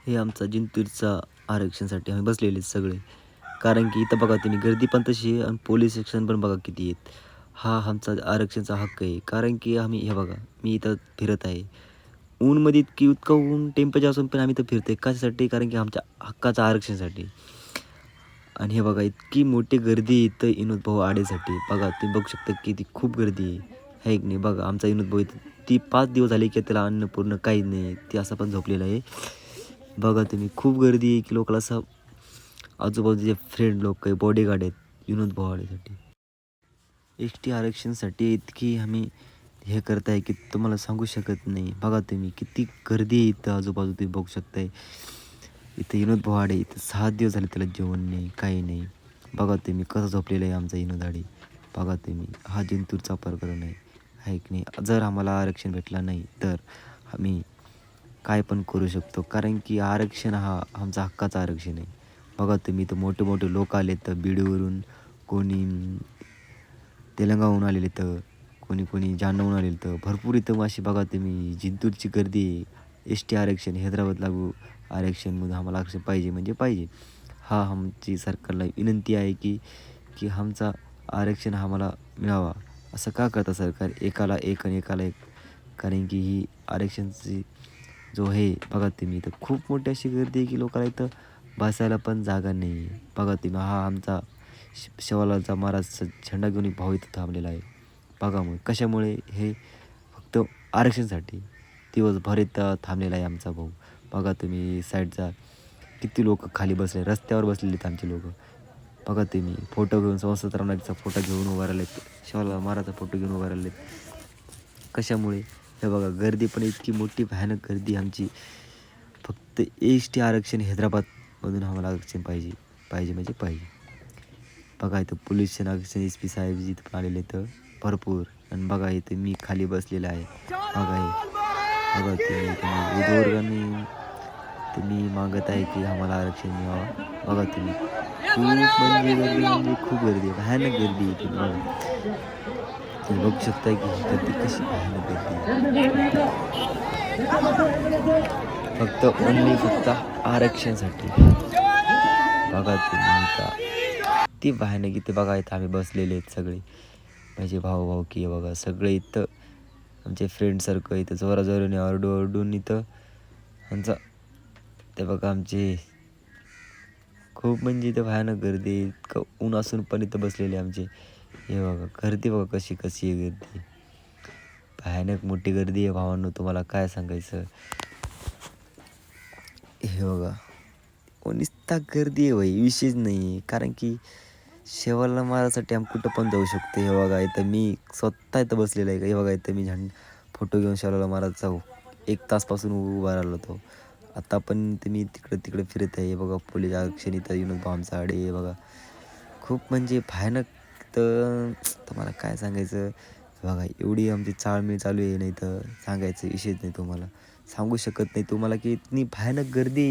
हे आमचा जिंतूरचा आरक्षणासाठी आम्ही बसलेले सगळे. कारण की इथं बघा तुम्ही गर्दी पण तशी आहे आणि पोलीस सेक्शन पण बघा किती आहेत. हा आमचा आरक्षणाचा हक्क आहे. कारण की आम्ही हे बघा, मी इथं फिरत आहे. ऊनमध्ये इतकं ऊन टेम्परेचर असून पण आम्ही इथं फिरतोय. कशासाठी? कारण की आमच्या हक्काचं आरक्षणासाठी. आणि हे बघा इतकी मोठी गर्दी आहे इथं विनोद भाऊ आडेसाठी. बघा तुम्ही बघू शकता किती खूप गर्दी आहे. आहे की नाही? बघा आमचा विनोद भाऊ इथं ती 5 दिवस झाले की त्याला अन्न पूर्ण काहीच नाही. ते असं पण झोपलेलं आहे. बघा तुम्ही खूप गर्दी आहे की लोकांना असं आजूबाजूचे फ्रेंड लोक काही बॉडीगार्ड आहेत विनोद भाऊ आडेसाठी. एस-टी आरक्षणासाठी इतकी आम्ही हे करत आहे की तुम्हाला सांगू शकत नाही. बघा तुम्ही किती गर्दी आहे इथं आजूबाजू तुम्ही बघू शकताय. इथं विनोद भाऊ आडे इथं 6 दिवस झाले त्याला जेवण नाही, काही नाही. बघा तुम्ही कसं झोपलेलं आहे आमचा विनोद आडे. बघा तुम्ही हा जिंतूरचा प्रकरण आहे. आहे की नाही? जर आम्हाला आरक्षण भेटलं नाही तर आम्ही काय पण करू शकतो. कारण की आरक्षण हा आमचा हक्काचं आरक्षण आहे. बघा तुम्ही इथं मोठे-मोठे लोक आले तर बीडवरून, कोणी तेलंगावहून आलेले तर कोणी जालन्याहून आलेले तर भरपूर इथं अशी बघा तुम्ही जिंतूरची गर्दी आहे. एस-टी आरक्षण, हैदराबाद लागू आरक्षणमध्ये आम्हाला आरक्षण पाहिजे म्हणजे पाहिजे. हा आमची सरकारला विनंती आहे की की आमचा आरक्षण हा आम्हाला मिळावा. असं का करतं सरकार? एकाला एक आणि एकाला एक. कारण की ही आरक्षणची जो आहे बघा तुम्ही इथं खूप मोठी अशी गर्दी आहे की लोकांना इथं बसायला पण जागा नाही आहे. बघा तुम्ही हा आमचा शिवालालचा महाराजचा झेंडा घेऊन एक भाऊ इथं थांबलेला आहे. बघा मग कशामुळे? हे फक्त आरक्षणासाठी दिवसभर इथं थांबलेला आहे आमचा भाऊ. बघा तुम्ही साईडचा किती लोक खाली बसले, रस्त्यावर बसलेले आहेत आमचे लोकं. बघा तुम्ही फोटो घेऊन संसद राहण्याचा फोटो घेऊन उभा राहिलेत. शिवालाल महाराजचा फोटो घेऊन उभा राहिलेत. कशामुळे? हे बघा गर्दी पण इतकी मोठी भयानक गर्दी आमची. फक्त एस-टी आरक्षण हैदराबादमधून आम्हाला आरक्षण पाहिजे. पाहिजे म्हणजे पाहिजे. बघा इथं पोलीस आरक्षण एस-पी साहेब इथं पण आलेले इथं भरपूर. आणि बघा इथे मी खाली बसलेला आहे. बघा हे बघा तुम्ही उद्वर्गाने तुम्ही मागत आहे की आम्हाला आरक्षण मिळावं. बघा तुम्ही खूप म्हणजे गर्दी म्हणजे खूप गर्दी आहे. भयानक गर्दी आहे तुम्ही बघा. तुम्ही बघू शकता की ही गर्दी कशी भयानक गर्दी आहे. फक्त ओन्ली फक्त आरक्षणासाठी. बघा तुम्ही इथं ती भयानक इथे बघा इथं आम्ही बसलेले आहेत सगळे. माझे भाऊ की बघा सगळे इथं आमचे फ्रेंड सर्कल इथं जोराजोराने ओरडून इथं आमचा ते बघा आमचे खूप म्हणजे इथं भयानक गर्दी आहे. इतकं ऊन असून पण इथं बसलेले आमचे. हे बघा गर्दी बघा कशी आहे गर्दी. भयानक मोठी गर्दी आहे भावांनो, तुम्हाला काय सांगायचं. हे बघा नुसता गर्दी आहे भाई, विषयच नाही आहे. कारण की शेवाळला मारायसाठी आम्ही कुठं पण जाऊ शकतो. हे बघा इथं मी स्वतः इथं बसलेला आहे. हे बघा इथं मी फोटो घेऊन शेवाळाला महाराजचा 1 तासपासून उभा राहिलो होतो. आता पण तुम्ही तिकडे फिरत आहे. हे बघा पोलीस आरक्षण इथं येऊन आमचा आडे हे बघा. खूप म्हणजे भयानक तर तुम्हाला काय सांगायचं. हे बघा एवढी आमची चाळमेळ चालू आहे नाही तर सांगायचं विषयच नाही तुम्हाला. सांगू शकत नाही तुम्हाला की इतकी भयानक गर्दी